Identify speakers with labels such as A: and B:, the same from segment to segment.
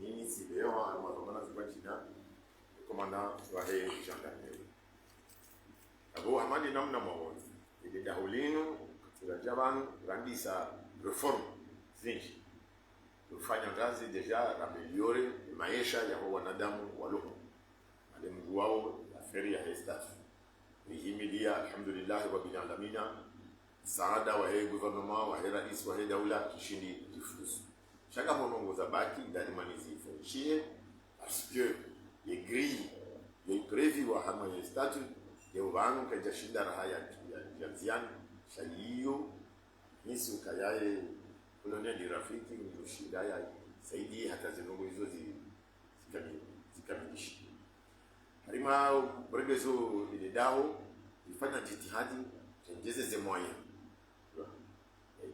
A: Nini si leo mwana kwa China commandant wa gendarmerie. Abo amani namna maoni. Ile dahulino tunajabanu randisa reform zinji. Tufanya kazi deja ameliore maisha ya wanadamu walio. Alimu wao aferi ya estatu. Nihimilia alhamdulillah wa bil alamin. Saada wa gouvernement wa rais wa daula kishindi kifuzu. Chaque monongoza baki ndani manizi fonchie parce que les grilles les prévues wa hama ya statut ya ubanu kaja shinda raha ya ziani shaliyo nisi ukayaye colonel di rafiki mshinda ya saidi hata zinongo hizo zikamilisha harima bregezo ile dao ifanya jitihadi tengeze ze moyens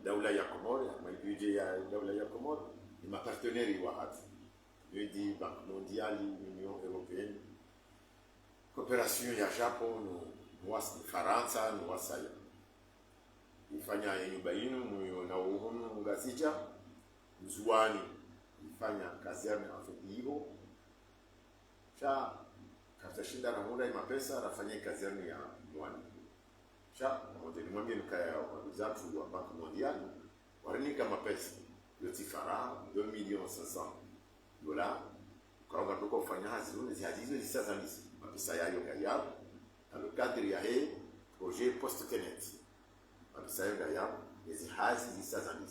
A: daula ya Komoro maibuje ya daula ya Komoro ni maparteneri wa hati di Banque Mondiale, Union Européenne, coopération ya Japon, nuwasi Faransa, nuwasa ya ifanya yenyumba inu muyo na uhunu ngazija mzuani ifanya kazerne afetivo cha katashinda na muda ya mapesa rafanya kazerne ya mwani cha modeli mwambie nikaya wazatu wa Banque Mondiale warinika mapesa yote fara 2,500,000 $. Kwa kutoka ufanya hazi hizo sasa ni mapesa yayo gayabo dans le cadre ya projet post tenet mapesa yayo gayabo hizi hazi sasa ni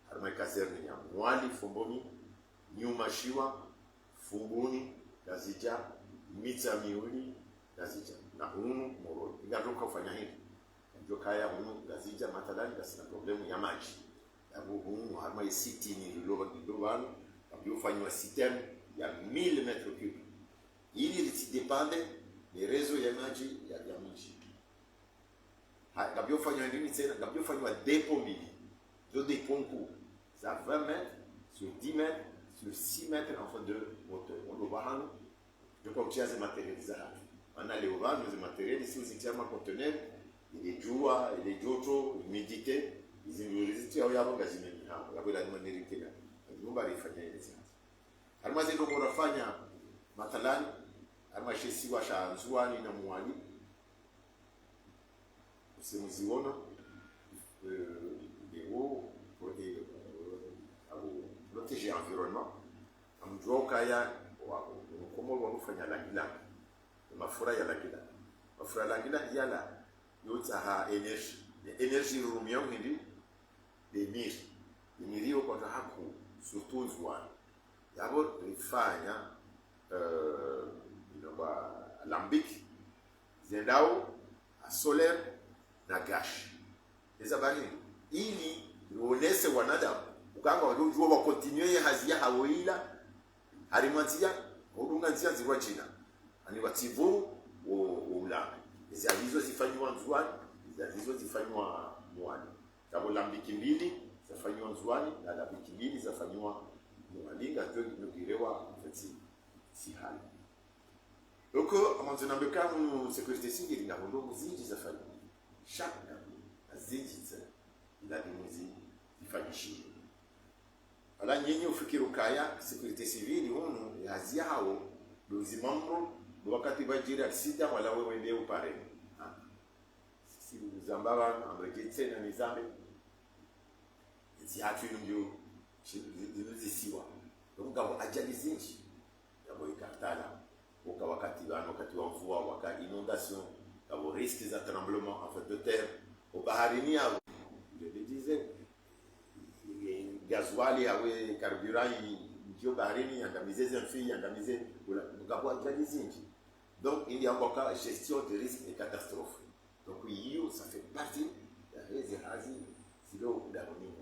A: harma kazerni ya mwali fumboni nyuma shiwa fumboni gazija mita miuni gazija na hunu moro ngatoka ufanya hivi ndio kaya hunu gazija mathalani kasi problemu ya maji ya hunu harma city ni loba yofanywa système ya 1000 mètres cubes ili dépende des réseaux ya maji ya mji yofanywa nini tena yofanywa dépôt mbili zo dépôt court ça 20 mètres sur 10 mètres sur 6 mètres en fait de moteur on va hano de copier ces matériels za on a les ovales les matériels ici aussi tiama conteneur il est jua il est joto humidité ils ingrédients au yabo gazimeni hapo yabo la maneri tena nyumba ifanya ile sasa almaze ndo mnafanya mathalani almashisi wa shanzuani na mwali usimuziona leo pour au protéger l'environnement amjoka ya komo wanafanya langila mafura ya langila mafura langila yala yote ha energy rumia hindi de mirio kwa haku surtout zuani yabo lifanya inamba lambiki zendao solaire na gash eza bani ili uonese wanadamu ukanga wajua wa continue hazia hawoila harimantia udunga ntia zirwa China ani wativu ulanga hizo zifanywa nzuani hizo zifanywa mwani kama lambiki mbili zafanywa nzuani na lambiki mbili zafanywa mwalinga ndio nukirewa mfati si hali donc amanzona bekamu sécurité civile na ndo muziji zafanywa chaque aziji ila dimuzi ifanyishi ala nyenye ufikiri ukaya sécurité civile hunu yazia hao dozimamro wakati bajira accident wala wewe ndio upare si zambaba amrejetse na nizambe hatu ndio zisiwa ngabo ajali zinji yabo ikatala wakati wa mvua wakati inondation ngabo risque za tremblement en fait de terre au baharini au je disais gasoil awe carburant ndio baharini angamize zenfi angamize ngabo ajali zinji donc il y a encore gestion de risque et catastrophe donc hiyo ça fait partie ya hizi hazi sio ndani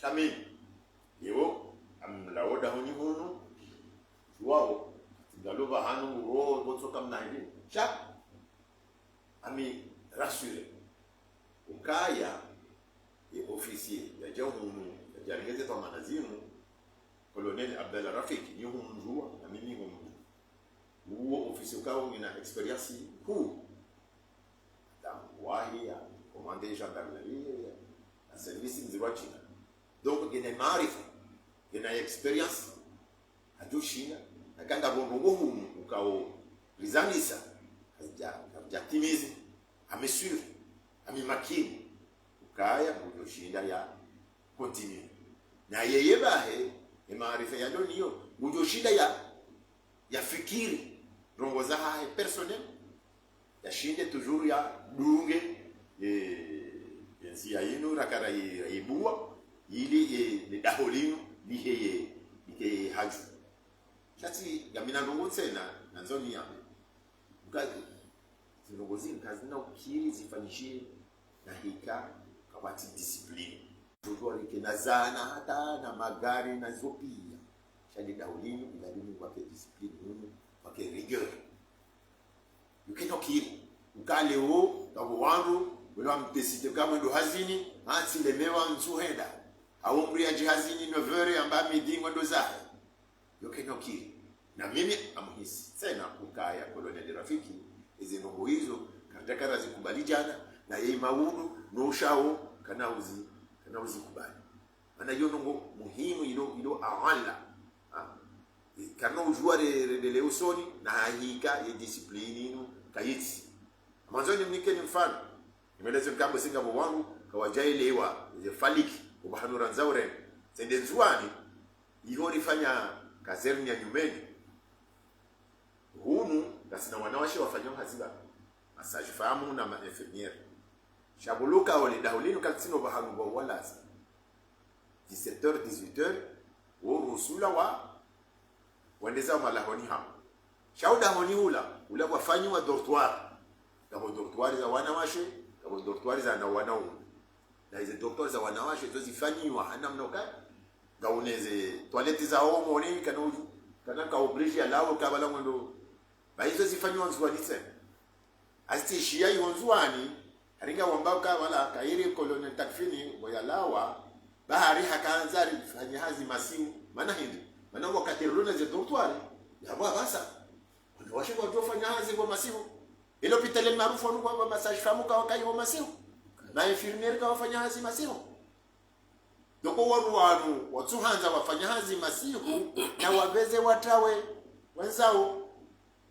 A: Shamil yo amlaoda honi hunu wao ngaloba hanu ro botoka mnaidi cha ami rassuré ukaya et officier ya jahunu ya jarigeze to manazimu colonel Abdel Rafiki yo hunjua na mimi hunjua huo officier kao ina experience huu wahi ya commandant gendarmerie na service nzirwa China donc il y a une marifa, il y a une expérience, ajoshinda akanga rongo humu ukao rizanisa hajatimizi amesuri amemakini ukaya kujoshinda ya continue na yeye bahe maarifa ya doniyo kujoshinda ya fikiri rongo za hae personnel ya shinde toujours ya dunge yensi ya inu rakara ibua ili ni daholinu lihe haju chati gamina rongo tena nanzoni ya ukazi zinongozi nkazina ukiri zifanyishie na hika kawati discipline tutuwa rike na zana hata na magari na zopia shadi daholinu ilalini wake discipline hunu wake rigueur yukeno kiri ukale o tabu wangu wala mtesite kama ndo hazini hati lemewa nzuhenda aumri ya jihazini novere amba midingo ndo zahe yukeno kiri na mimi amuhisi tena ukaya koloneli rafiki izi nungu hizo katakara zikubali jana na yei maudu no shao kanauzi kubali ana hiyo nungu muhimu ilo awala karena ujua de leusoni na hahika ya disiplini inu kayiti mwanzoni mnike ni mfano nimeleza mkambo singa wangu kawajailewa ze faliki ubahanura nzaure zende nzuani iyo rifanya kazerni ya nyumeni hunu kasina wanawashe wafanya haziba masaji fahamu na infirmiere shabuluka wale daulinu kalsino bahanu wala 17h 18h wo rusula wa wendeza malahoni hapo shauda honi ula wafanywa dortoir kama dortoir za wanawashe kama dortoir za na wanaume na hizo dortoir za wanawashe zozifanywa hana mnoka gauneze toilette za homo ni kana ka oblige alao kabala ngondo baizo zifanywa nzwani tena azitishia yonzwani aringa wambaka wala kairi kolone takfini boyalawa bahari hakaanza rifanya hazi masimu maana hindi maana wakati runa za dortoir ya basa wanawashe wafanya hazi kwa masimu ilo pitale maarufu anu kwa massage famu kwa kai wa masimu na infirmiere kwa wafanya hazi masimu doko wanu watuhanza wafanya hazi masimu na wabeze watawe wenzao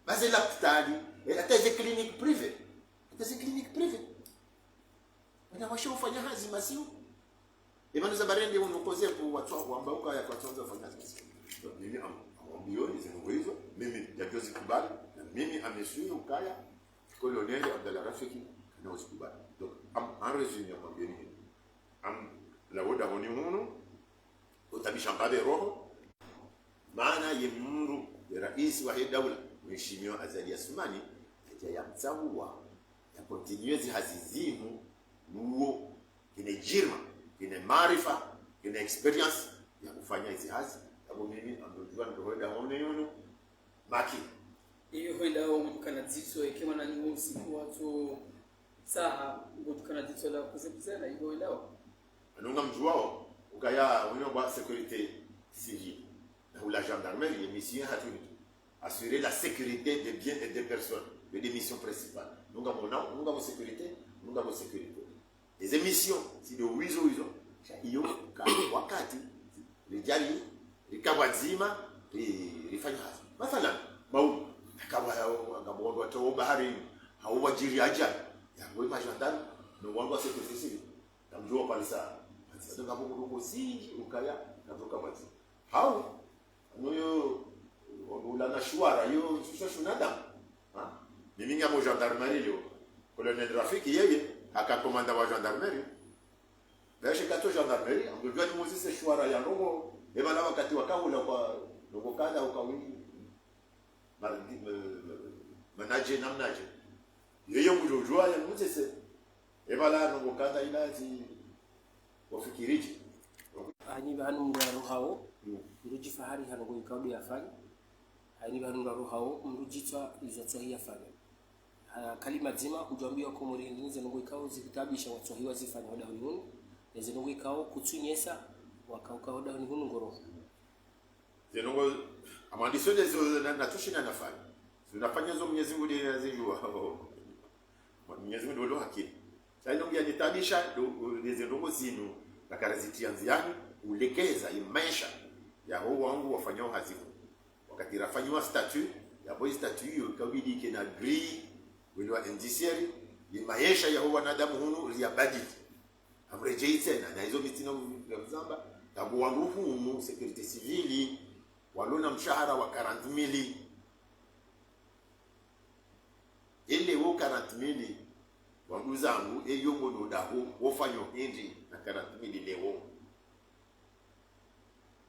A: basi la kitali hata ze clinic privé wanawashe wafanya hazi masimu imani za barende unokoze kwa watu wambauka ya kwa tonza wafanya hazi masimu mimi amwambioni zinungu hizo mimi jajozi kubali na mimi amesuri ukaya koloneli Abdallah Rafiki na usikubali donc en résumé amwambioni la woda honi hunu utabisha mbabe roho maana ye mundu ya rais wa hii daula mheshimiwa Azali Assoumani ya mtsawa ya continuer hazizimu nuo kine jirma kine maarifa kine experience ya kufanya hizi hazi sababu mimi amdojua ndo hoda honi hunu maki
B: iyo hoda kana zitso ekema na nyusi watu saa ngokana zitso la kusepzela iyo hoda
A: anunga mjuao ukaya wino ba sécurité civile ou la gendarmerie les missions hatuni assurer la sécurité des biens et des personnes les missions principales nunga mo sécurité les émissions si de wizo hiyo wakati lijali likabazima lifanya hazi mathalan mau akabondo watu bahari au wajiri ajali ya wewe gendarme no wangu sécurité civile namjua pale saa sasa ngapo mdogo zingi ukaya natoka bati hao noyo ula na shwara yo sio shunada mimi ngamo gendarmerie leo colonel Rafiki yeye akakomanda wa gendarmerie baisha kato gendarmerie amjua ni Moses shwara ya roho ebala wakati wakaula kwa roho kada ukawini manaje namnaje yeye mjojua ya Moses ebala roho kada ilazi wafikiriji
B: ani banu ngaro hao nduji fahari hano go ikawdi yafanya ani banu ngaro hao ndujitwa izotwa yafanya kalima zima kujambia ko muri ndinze ngo ikawo zikitabisha watu hiwa zifanya hoda hunu neze ngo ikawo kutunyesa wakauka hoda hunu ngoro
A: zenongo amandisho lezo na tushina nafanya tunafanya zo Mwenyezi Mungu ndiye anazijua Mwenyezi Mungu ndio hakiki sasa ndio yanitabisha leze ndongo zinu na karaziti yanziani ulekeza maisha ya huo wangu wafanyao hazifu wakati rafanyiwa statut yabo statut hiyo kabidi kina grille wale indiciaire ni maisha ya wanadamu hunu ya badili amrejei tena na hizo mitino ya mzamba tabu waruhumu security civili walona mshahara wa 40,000 ile wo 40,000 wangu zangu eyo ngono daho wofanyo hindi na 40,000 leo.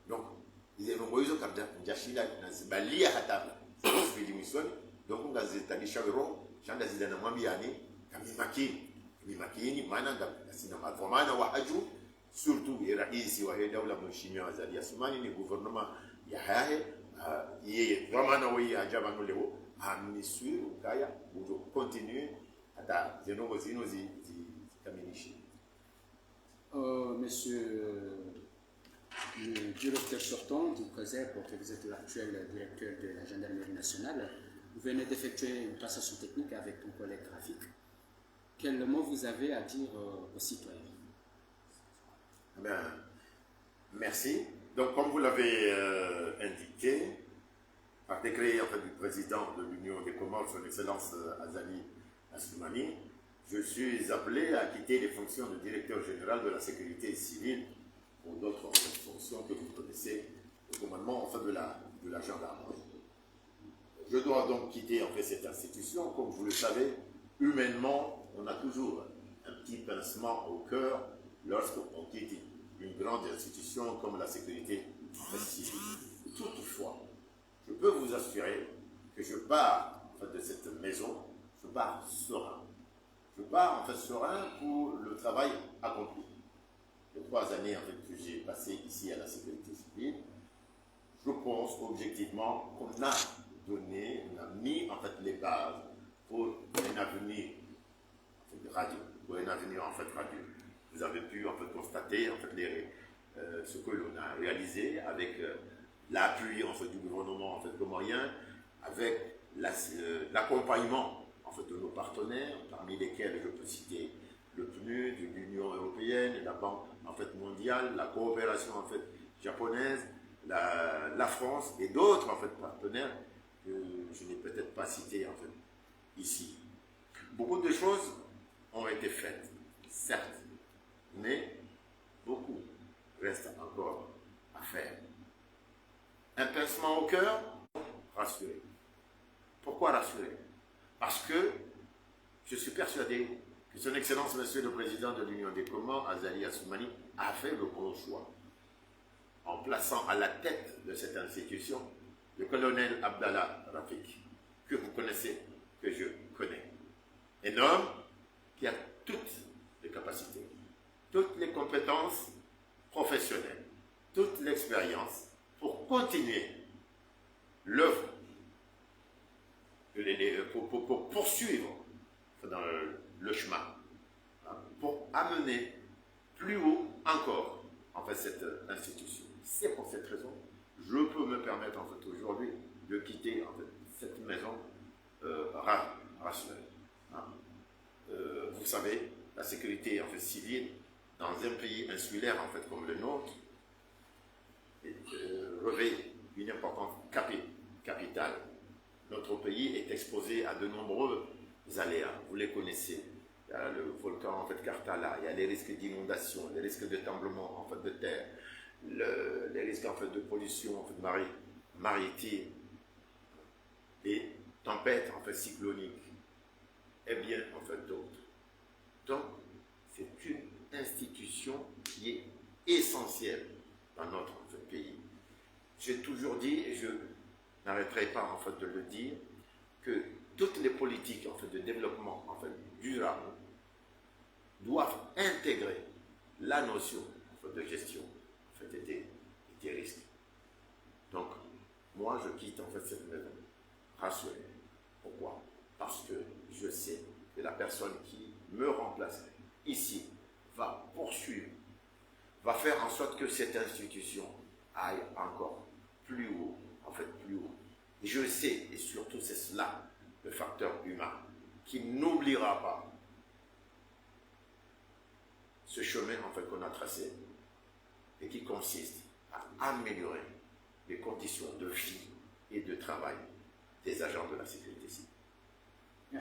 A: Donc ile ngo hizo kabla njashila nazibalia hata sifili misoni donc ngazitanisha wero shanda zile na mwambia ni makini maana sina madhamana wa haju surtout rais wa daula mheshimiwa Azali Assoumani ni gouvernement ya hahe yeye dhamana wa ajaba leo amnisui ukaya ujo continue hata zenogo zino zikamilishe.
C: Monsieur le directeur sortant du COSEP, vous êtes l'actuel directeur de la gendarmerie nationale, vous venez d'effectuer une passation technique avec ton collègue graphique. Quel mot vous avez à dire aux citoyens?
A: Ben, merci. Donc, comme vous l'avez indiqué, par décret en fait, du président de l'Union des Comores, son Excellence Azali Assoumani, je suis appelé à quitter les fonctions de directeur général de la sécurité civile pour d'autres fonctions que vous connaissez, au commandement en fait, de la gendarmerie. Je dois donc quitter en fait, cette institution. Comme vous le savez, humainement, on a toujours un petit pincement au cœur lorsqu'on quitte une grande institution comme la sécurité civile. Toutefois, je peux vous assurer que je pars en fait, de cette maison, je pars serein. Je pars en fait serein pour le travail accompli. Les 3 années en fait, que j'ai passées ici à la sécurité civile, je pense objectivement qu'on a donné, on a mis en fait les bases pour un avenir en fait, radieux, pour un avenir en fait radieux. Vous avez pu en fait constater en fait ce que l'on a réalisé avec l'appui en fait du gouvernement en fait comorien, avec l'accompagnement en fait de nos partenaires, parmi lesquels je peux citer le PNUD, l'Union européenne, la Banque en fait mondiale, la coopération en fait japonaise, la France et d'autres en fait partenaires que je n'ai peut-être pas cités en fait ici. Beaucoup de choses ont été faites, certes, mais beaucoup reste encore à faire. Un pincement au cœur, rassurer. Pourquoi rassurer? Parce que je suis persuadé que son Excellence Monsieur le Président de l'Union des Comores, Azali Assoumani, a fait le bon choix en plaçant à la tête de cette institution le colonel Abdallah Rafik, que vous connaissez, que je connais. Un homme qui a toutes les capacités, toutes les compétences professionnelles, toute l'expérience pour continuer l'œuvre, pour poursuivre dans le chemin, pour amener plus haut encore en fait cette institution. C'est pour cette raison que je peux me permettre en fait aujourd'hui de quitter en fait, cette maison rationnelle. Vous savez, la sécurité en fait, civile dans un pays insulaire en fait, comme le nôtre revêt une importance capitale. Notre pays est exposé à de nombreux aléas, vous les connaissez. Il y a le volcan en fait, Kartala, il y a les risques d'inondation, les risques de tremblement en fait, de terre, les risques en fait, de pollution en fait, maritime et tempêtes en fait, cycloniques et bien en fait d'autres. Donc, c'est une institution qui est essentielle dans notre en fait, pays. J'ai toujours dit, et je n'arrêterai pas en fait, de le dire, que toutes les politiques en fait, de développement en fait, durable doivent intégrer la notion en fait, de gestion en fait, des risques. Donc, moi, je quitte en fait cette maison rassuré. Pourquoi? Parce que je sais que la personne qui me remplace ici va poursuivre, va faire en sorte que cette institution aille encore plus haut, en fait plus haut. Et je sais, et surtout c'est cela, le facteur humain, qui n'oubliera pas ce chemin en fait qu'on a tracé et qui consiste à améliorer les conditions de vie et de travail des agents de la sécurité civile.